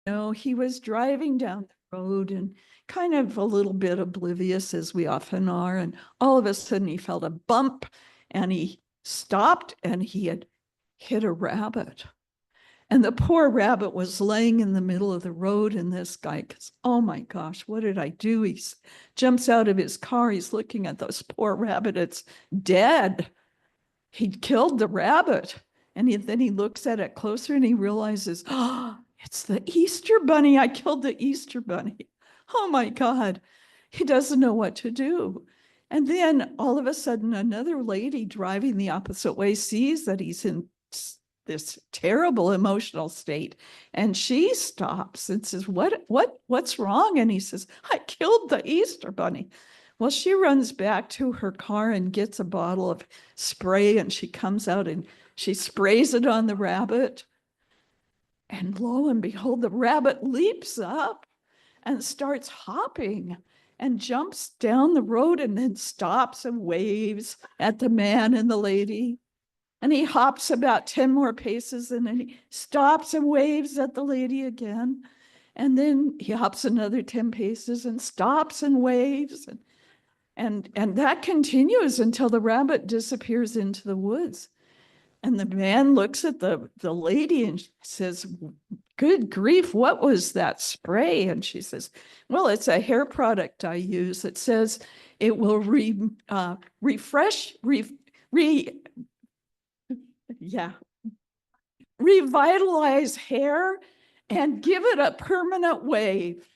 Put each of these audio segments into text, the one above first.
know, he was driving down the road and kind of a little bit oblivious, as we often are. And all of a sudden he felt a bump and he stopped and he had hit a rabbit. And the poor rabbit was laying in the middle of the road. And this guy goes, oh my gosh, what did I do? He jumps out of his car. He's looking at this poor rabbit. It's dead. He killed the rabbit. And then he looks at it closer and he realizes, oh, it's the Easter bunny. I killed the Easter bunny. Oh my God. He doesn't know what to do. And then all of a sudden, another lady driving the opposite way sees that he's in this terrible emotional state. And she stops and says, what's wrong? And he says, I killed the Easter bunny. Well, she runs back to her car and gets a bottle of spray, and she comes out and she sprays it on the rabbit. And lo and behold, the rabbit leaps up and starts hopping and jumps down the road and then stops and waves at the man and the lady. And he hops about 10 more paces and then he stops and waves at the lady again. And then he hops another 10 paces and stops and waves. And that continues until the rabbit disappears into the woods. And the man looks at the lady and says, good grief, what was that spray? And she says, well, it's a hair product I use. It says it will revitalize hair and give it a permanent wave.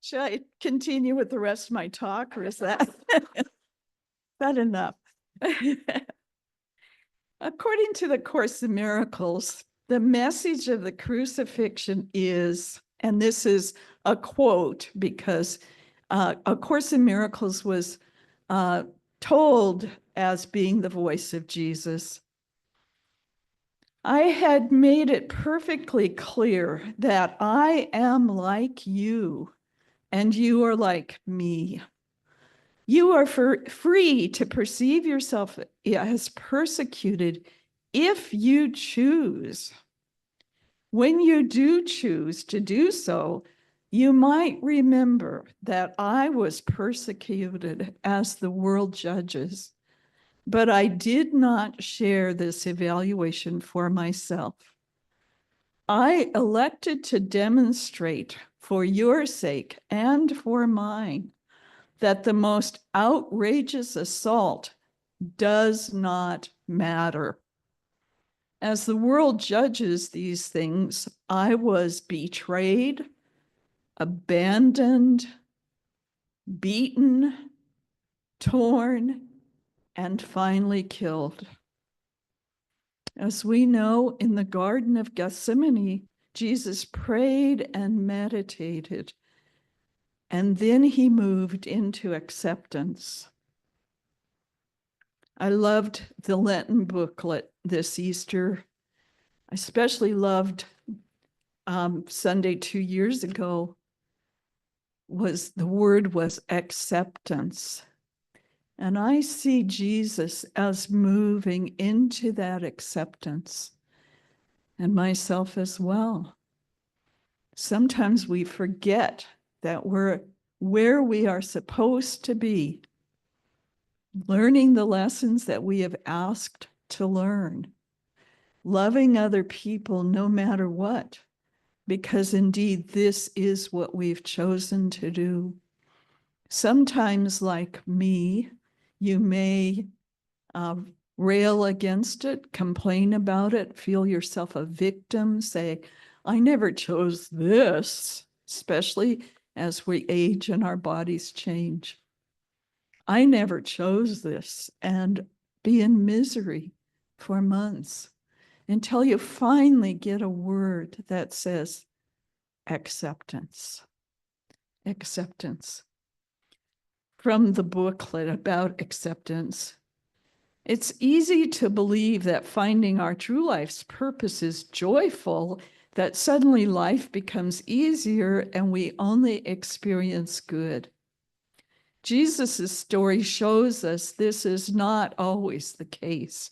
Should I continue with the rest of my talk, or is that enough? According to the Course in Miracles, the message of the crucifixion is, and this is a quote because A Course in Miracles was told as being the voice of Jesus. I had made it perfectly clear that I am like you and you are like me. You are free to perceive yourself as persecuted if you choose. When you do choose to do so, you might remember that I was persecuted as the world judges, but I did not share this evaluation for myself. I elected to demonstrate for your sake and for mine that the most outrageous assault does not matter. As the world judges these things, I was betrayed, abandoned, beaten, torn, and finally killed. As we know, in the Garden of Gethsemane, Jesus prayed and meditated, and then he moved into acceptance. I loved the Lenten booklet this Easter. I especially loved Sunday 2 years ago. The word was acceptance. And I see Jesus as moving into that acceptance, and myself as well. Sometimes we forget that we're where we are supposed to be, learning the lessons that we have asked to learn, loving other people no matter what, because indeed this is what we've chosen to do. Sometimes, like me, you may rail against it, complain about it, feel yourself a victim, say, I never chose this, especially as we age and our bodies change. I never chose this, and be in misery for months until you finally get a word that says acceptance. Acceptance. From the booklet about acceptance, it's easy to believe that finding our true life's purpose is joyful, that suddenly life becomes easier and we only experience good. Jesus' story shows us this is not always the case.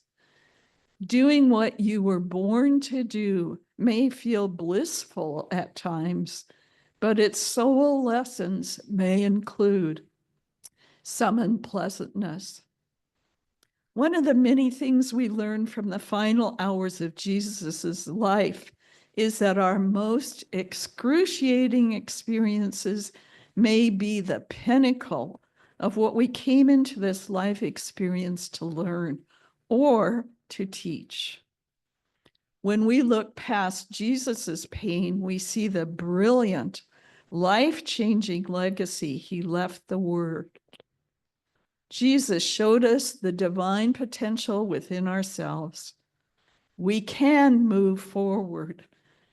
Doing what you were born to do may feel blissful at times, but its soul lessons may include some unpleasantness. One of the many things we learn from the final hours of Jesus's life is that our most excruciating experiences may be the pinnacle of what we came into this life experience to learn or to teach. When we look past Jesus's pain, we see the brilliant, life-changing legacy he left the world. Jesus showed us the divine potential within ourselves. We can move forward,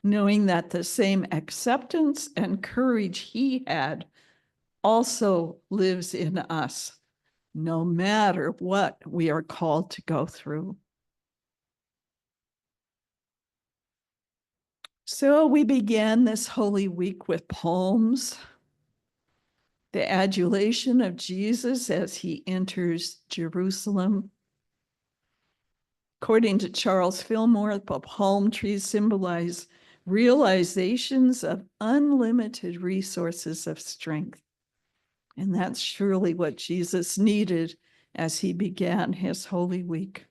knowing that the same acceptance and courage he had also lives in us, no matter what we are called to go through. So we began this Holy Week with palms, the adulation of Jesus as he enters Jerusalem. According to Charles Fillmore, the palm trees symbolize realizations of unlimited resources of strength. And that's surely what Jesus needed as he began his Holy Week.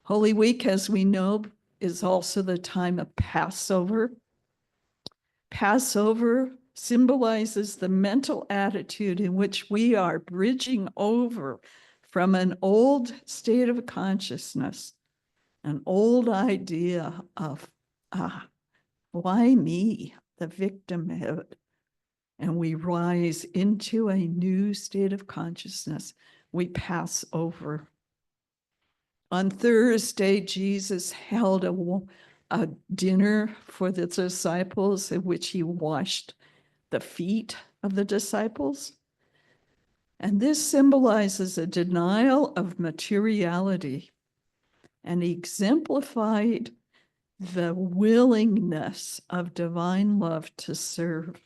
Holy Week, as we know, is also the time of Passover. Passover symbolizes the mental attitude in which we are bridging over from an old state of consciousness, an old idea of, why me, the victimhood, and we rise into a new state of consciousness. We pass over. On Thursday, Jesus held a dinner for the disciples in which he washed the feet of the disciples. And this symbolizes a denial of materiality and exemplified the willingness of divine love to serve.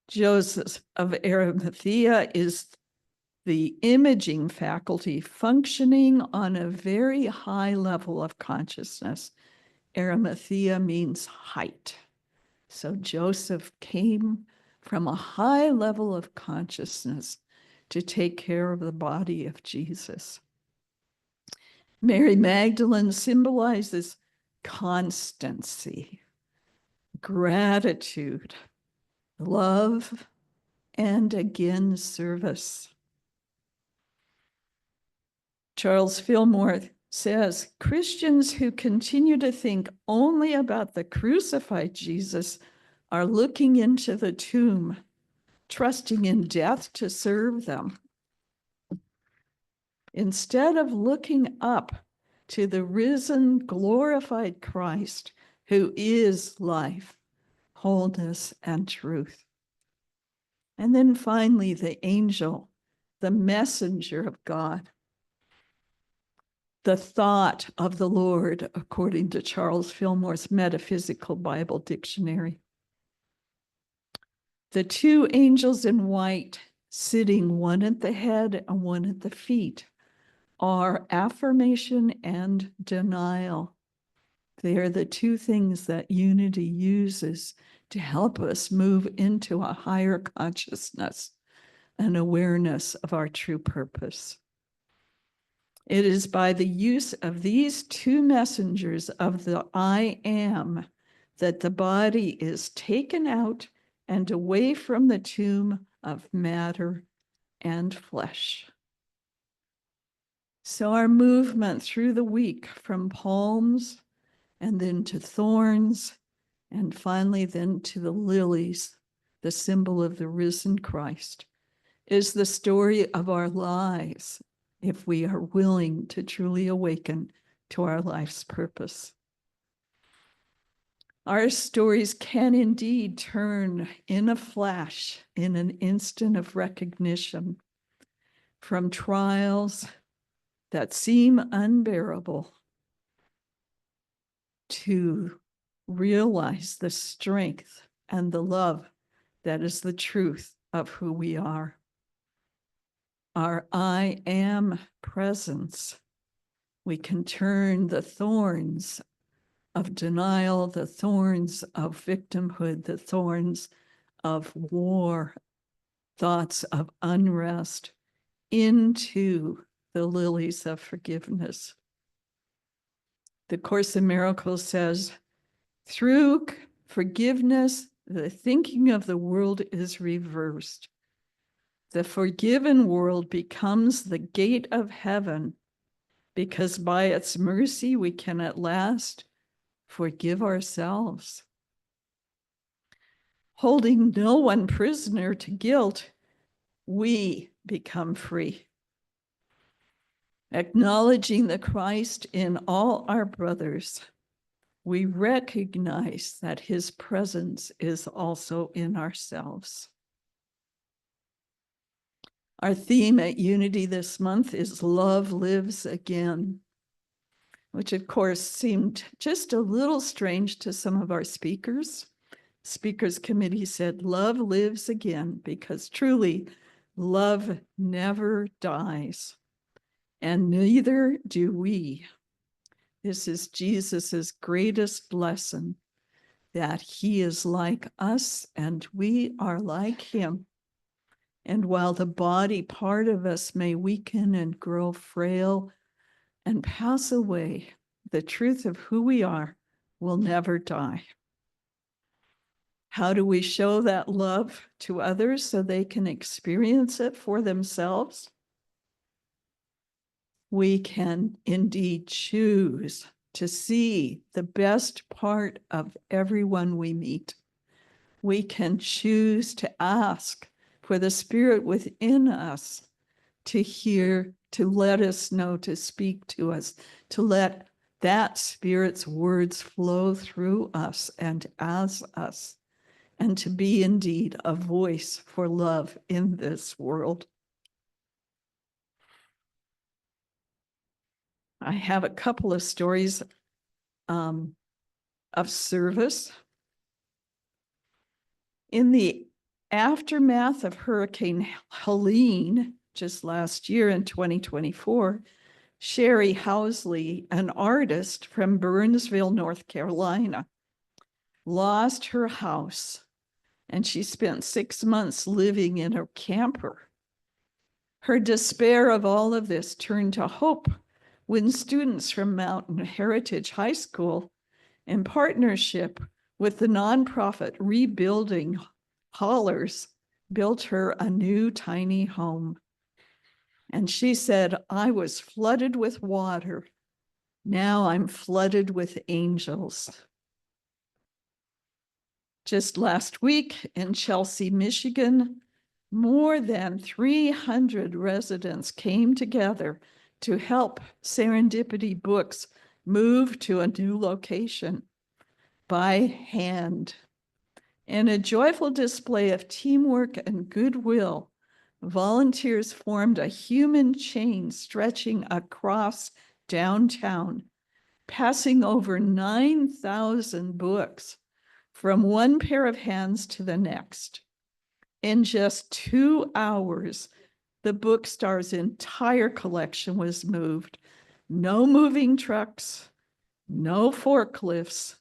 Joseph of Arimathea is the imaging faculty functioning on a very high level of consciousness. Arimathea means height. So Joseph came from a high level of consciousness to take care of the body of Jesus. Mary Magdalene symbolizes constancy, gratitude, love, and again, service. Charles Fillmore says, Christians who continue to think only about the crucified Jesus are looking into the tomb, trusting in death to serve them, instead of looking up to the risen, glorified Christ, who is life, wholeness, and truth. And then finally, the angel, the messenger of God, the thought of the Lord, according to Charles Fillmore's Metaphysical Bible Dictionary. The two angels in white, sitting one at the head and one at the feet, are affirmation and denial. They are the two things that unity uses to help us move into a higher consciousness and awareness of our true purpose. It is by the use of these two messengers of the I am that the body is taken out and away from the tomb of matter and flesh. So our movement through the week from palms and then to thorns and finally then to the lilies, the symbol of the risen Christ, is the story of our lives if we are willing to truly awaken to our life's purpose. Our stories can indeed turn in a flash, in an instant of recognition, from trials that seem unbearable to realize the strength and the love that is the truth of who we are. Our I am presence. We can turn the thorns of denial, the thorns of victimhood, the thorns of war, thoughts of unrest into the lilies of forgiveness. The Course in Miracles says, through forgiveness, the thinking of the world is reversed. The forgiven world becomes the gate of heaven, because by its mercy we can at last forgive ourselves. Holding no one prisoner to guilt, we become free. Acknowledging the Christ in all our brothers, we recognize that his presence is also in ourselves. Our theme at Unity this month is Love Lives Again, which of course seemed just a little strange to some of our speakers. Speakers committee said, love lives again, because truly love never dies, and neither do we. This is Jesus's greatest lesson, that he is like us and we are like him. And while the body part of us may weaken and grow frail and pass away, the truth of who we are will never die. How do we show that love to others so they can experience it for themselves? We can indeed choose to see the best part of everyone we meet. We can choose to ask for the Spirit within us to hear, to let us know, to speak to us, to let that Spirit's words flow through us and as us, and to be indeed a voice for love in this world. I have a couple of stories of service. In the aftermath of Hurricane Helene, just last year in 2024, Sherry Housley, an artist from Burnsville, North Carolina, lost her house, and she spent 6 months living in a camper. Her despair of all of this turned to hope when students from Mountain Heritage High School, in partnership with the nonprofit Rebuilding Hollers, built her a new tiny home. And she said, I was flooded with water. Now I'm flooded with angels. Just last week in Chelsea, Michigan, more than 300 residents came together to help Serendipity Books move to a new location by hand. In a joyful display of teamwork and goodwill, volunteers formed a human chain stretching across downtown, passing over 9,000 books from one pair of hands to the next. In just 2 hours, the bookstores' entire collection was moved. No moving trucks, no forklifts,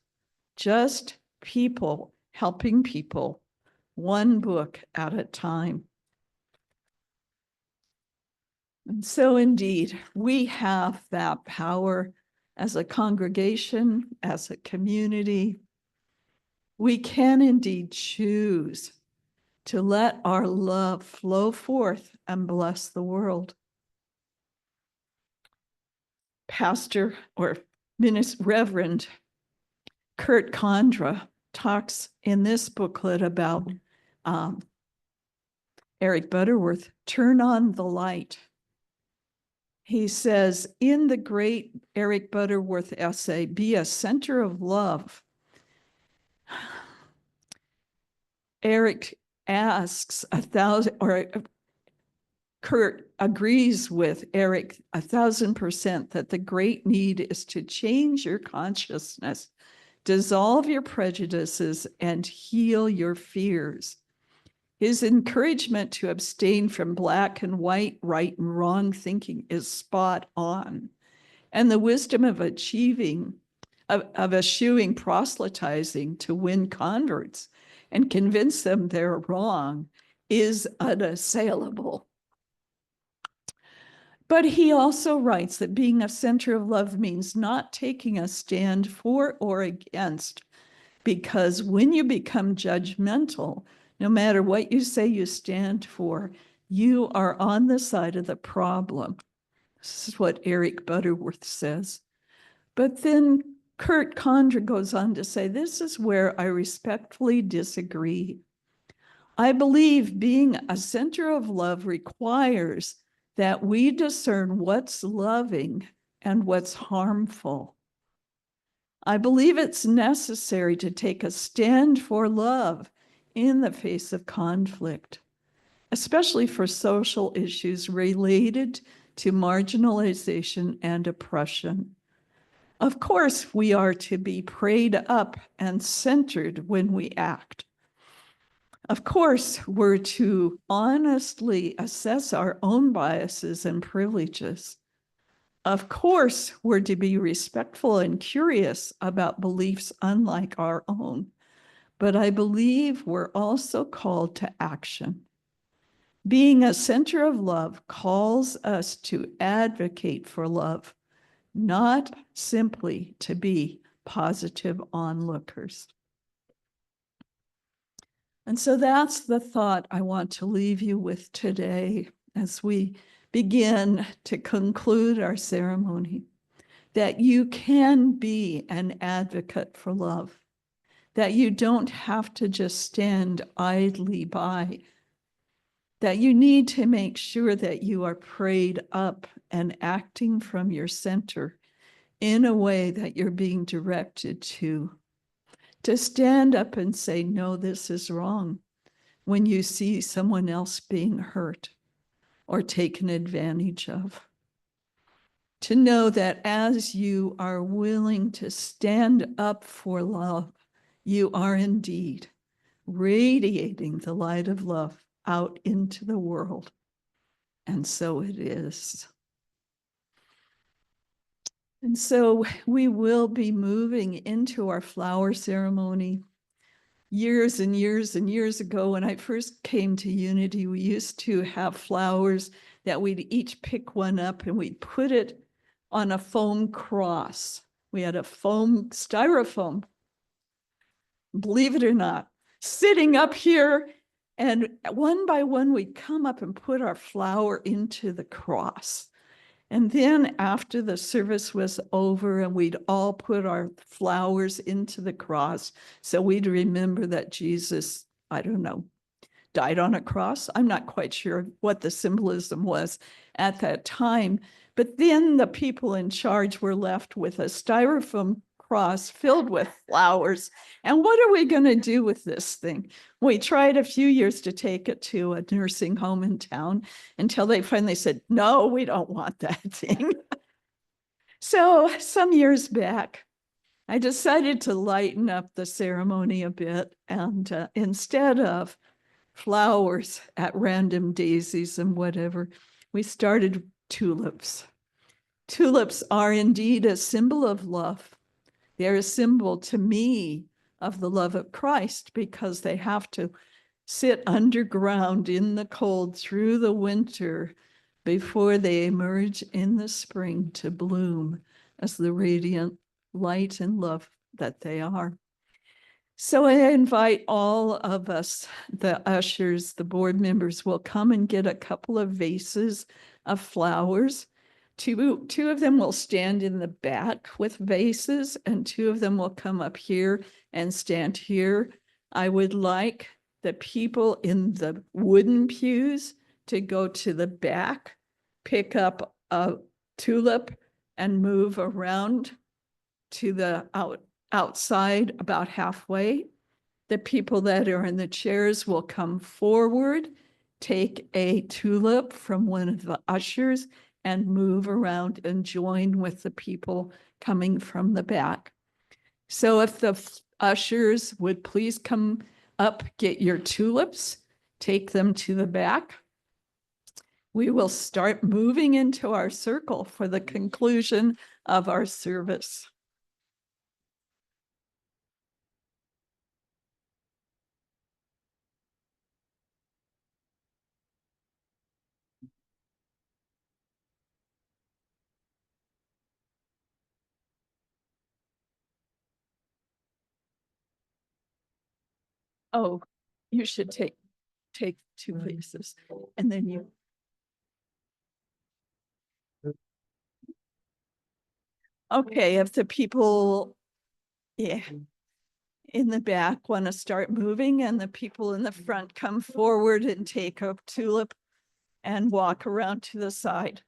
just people helping people, one book at a time. And so indeed, we have that power as a congregation, as a community. We can indeed choose to let our love flow forth and bless the world. Pastor or Reverend Kurt Condra talks in this booklet about Eric Butterworth, Turn on the Light. He says, in the great Eric Butterworth essay, Be a Center of Love, Eric asks Kurt agrees with Eric 1,000% that the great need is to change your consciousness, dissolve your prejudices, and heal your fears. His encouragement to abstain from black and white, right and wrong thinking is spot on. And the wisdom of eschewing proselytizing to win converts and convince them they're wrong is unassailable. But he also writes that being a center of love means not taking a stand for or against, because when you become judgmental, no matter what you say you stand for, you are on the side of the problem. This is what Eric Butterworth says. But then Kurt Condra goes on to say, this is where I respectfully disagree. I believe being a center of love requires that we discern what's loving and what's harmful. I believe it's necessary to take a stand for love in the face of conflict, especially for social issues related to marginalization and oppression. Of course, we are to be prayed up and centered when we act. Of course, we're to honestly assess our own biases and privileges. Of course, we're to be respectful and curious about beliefs unlike our own. But I believe we're also called to action. Being a center of love calls us to advocate for love, not simply to be positive onlookers. And so that's the thought I want to leave you with today as we begin to conclude our ceremony, that you can be an advocate for love, that you don't have to just stand idly by, that you need to make sure that you are prayed up and acting from your center in a way that you're being directed to stand up and say, no, this is wrong, when you see someone else being hurt or taken advantage of. To know that as you are willing to stand up for love, you are indeed radiating the light of love out into the world. And so it is. And so we will be moving into our flower ceremony. Years and years and years ago, when I first came to Unity, we used to have flowers that we'd each pick one up and we'd put it on a foam cross. We had a styrofoam, believe it or not, sitting up here. And one by one, we'd come up and put our flower into the cross. And then after the service was over and we'd all put our flowers into the cross, so we'd remember that Jesus, I don't know, died on a cross. I'm not quite sure what the symbolism was at that time. But then the people in charge were left with a styrofoam cross filled with flowers. And what are we going to do with this thing? We tried a few years to take it to a nursing home in town until they finally said, no, we don't want that thing. So some years back, I decided to lighten up the ceremony a bit. And instead of flowers at random, daisies and whatever, we started tulips. Tulips are indeed a symbol of love. They're a symbol to me of the love of Christ because they have to sit underground in the cold through the winter before they emerge in the spring to bloom as the radiant light and love that they are. So I invite all of us, the ushers, the board members, will come and get a couple of vases of flowers. Two of them will stand in the back with vases, and two of them will come up here and stand here. I would like the people in the wooden pews to go to the back, pick up a tulip, and move around to the outside about halfway. The people that are in the chairs will come forward take a tulip from one of the ushers and move around and join with the people coming from the back. So if the ushers would please come up, get your tulips, take them to the back. We will start moving into our circle for the conclusion of our service. Oh, you should take two pieces and then you. Okay, if the people, yeah, in the back want to start moving and the people in the front come forward and take a tulip and walk around to the side.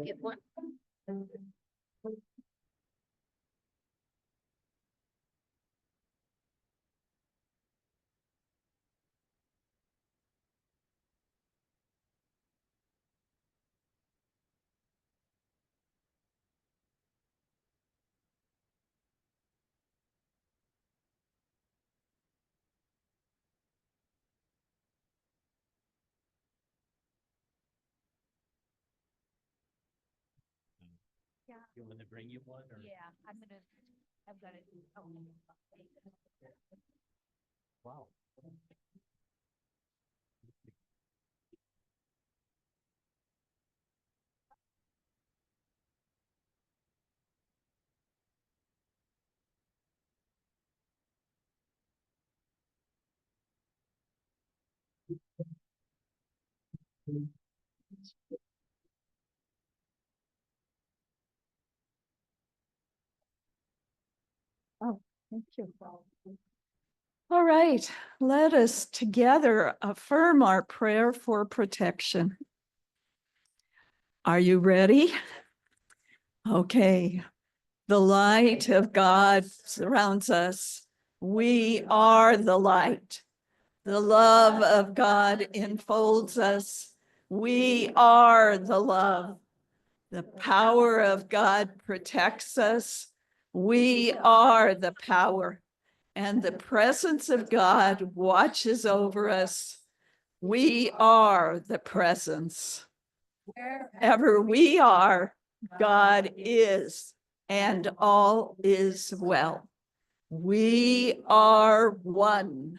Get one. Yeah. You want me to bring you one? Or? Yeah, I've got it. Oh. Wow. Oh, thank you. All right, let us together affirm our prayer for protection. Are you ready? Okay. The light of God surrounds us. We are the light. The love of God enfolds us. We are the love. The power of God protects us. We are the power. And the presence of God watches over us. We are the presence. Wherever we are, God is, and all is well. We are one.